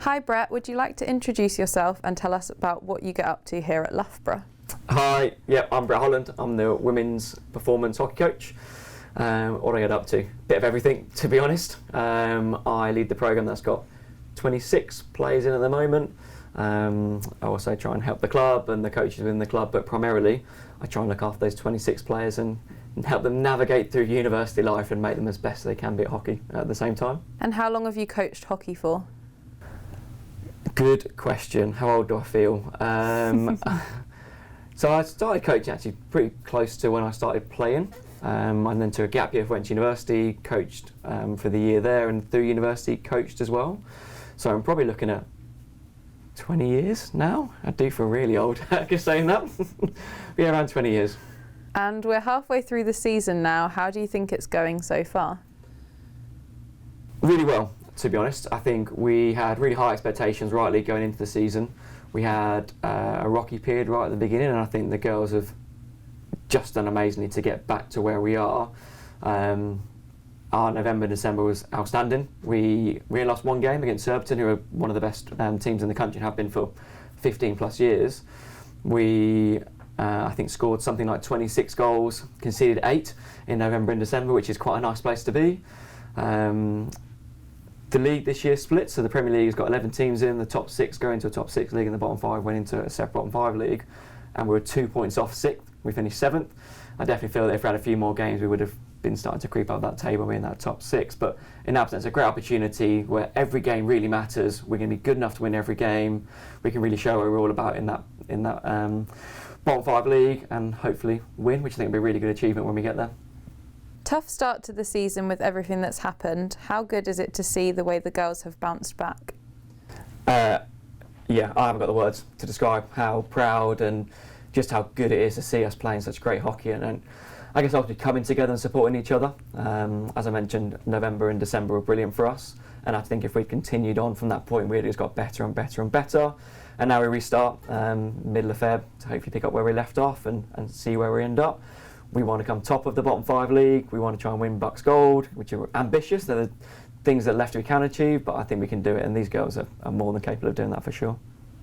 Hi Brett, would you like to introduce yourself and tell us about what you get up to here at Loughborough? Hi, I'm Brett Holland. I'm the women's performance hockey coach. What I get up to? Bit of everything, to be honest. I lead the programme that's got 26 players in at the moment. I also try and help the club and the coaches within the club, but primarily I try and look after those 26 players and help them navigate through university life and make them as best they can be at hockey at the same time. And how long have you coached hockey for? Good question. How old do I feel? So I started coaching actually pretty close to when I started playing, and then took a gap year, went to university, coached for the year there, and through university coached as well. So I'm probably looking at 20 years now. I do feel really old just saying that. Yeah, around 20 years. And we're halfway through the season now. How do you think it's going so far? Really well, to be honest. I think we had really high expectations rightly going into the season. We had a rocky period right at the beginning, and I think the girls have just done amazingly to get back to where we are. Our November, December was outstanding. We lost one game against Surbiton, who are one of the best teams in the country and have been for 15 plus years. We, I think, scored something like 26 goals, conceded 8 in November and December, which is quite a nice place to be. The league this year split, so the Premier League has got 11 teams in, the top 6 go into a top 6 league and the bottom 5 went into a separate bottom 5 league, and we were 2 points off 6th. We finished 7th. I definitely feel that if we had a few more games we would have been starting to creep up that table, in that top 6, but in that sense, a great opportunity where every game really matters. We're going to be good enough to win every game. We can really show what we're all about in that bottom 5 league and hopefully win, which I think will be a really good achievement when we get there. Tough start to the season with everything that's happened. How good is it to see the way the girls have bounced back? Yeah, I haven't got the words to describe how proud and just how good it is to see us playing such great hockey, and I guess obviously coming together and supporting each other. As I mentioned, November and December were brilliant for us, and I think if we'd continued on from that point, we'd just got better and better and better. And now we restart middle of Feb to hopefully pick up where we left off and see where we end up. We want to come top of the bottom 5 league. We want to try and win Bucks Gold, which are ambitious. They're the things that left we can achieve, but I think we can do it, and these girls are more than capable of doing that for sure.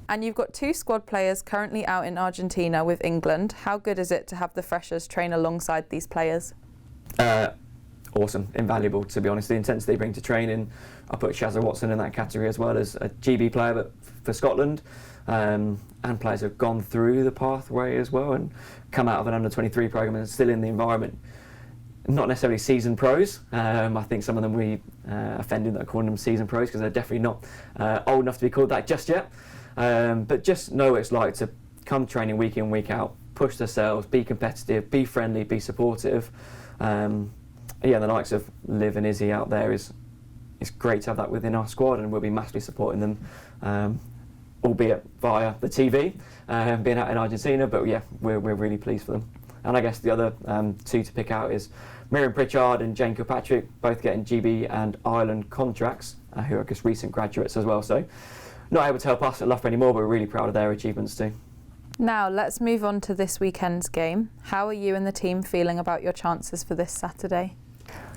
And you've got 2 squad players currently out in Argentina with England. How good is it to have the freshers train alongside these players? Awesome, invaluable, to be honest. The intensity they bring to training, I put Shazza Watson in that category as well as a GB player but for Scotland, and players have gone through the pathway as well and come out of an under-23 programme and still in the environment. Not necessarily seasoned pros. I think some of them we offended that calling them seasoned pros because they're definitely not old enough to be called that just yet. But just know what it's like to come training week in, week out, push themselves, be competitive, be friendly, be supportive. The likes of Liv and Izzy out there it's great to have that within our squad, and we'll be massively supporting them, albeit via the TV, being out in Argentina. But yeah, we're really pleased for them. And I guess the other 2 to pick out is Miriam Pritchard and Jane Kilpatrick, both getting GB and Ireland contracts, who are just recent graduates as well. So not able to help us at Loughborough anymore, but we're really proud of their achievements too. Now let's move on to this weekend's game. How are you and the team feeling about your chances for this Saturday?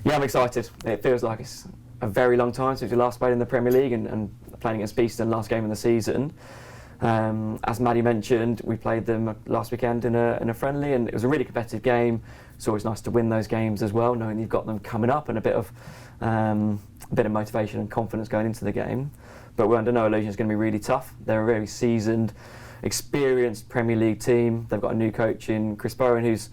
Yeah, I'm excited. It feels like it's a very long time since we last played in the Premier League and playing against Beeston last game of the season. As Maddie mentioned, we played them last weekend in a friendly, and it was a really competitive game. It's always nice to win those games as well, knowing you've got them coming up, and a bit of motivation and confidence going into the game. But we're under no illusion it's going to be really tough. They're a very seasoned, experienced Premier League team. They've got a new coach in Chris Bowen who's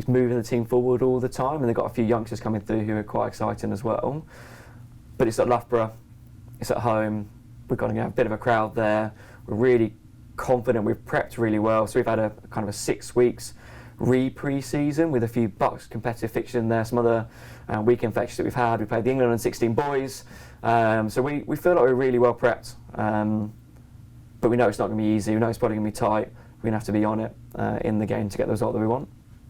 moving the team forward all the time, and they've got a few youngsters coming through who are quite exciting as well. But it's at Loughborough, it's at home. We've got to have a bit of a crowd there. We're really confident. We've prepped really well. So we've had a kind of a 6 weeks pre-season with a few Bucks competitive fixtures in there, some other weekend fixtures that we've had. We played the England under-16 boys. So we feel like we're really well prepped. But we know it's not going to be easy. We know it's probably going to be tight. We're going to have to be on it in the game to get the result that we want.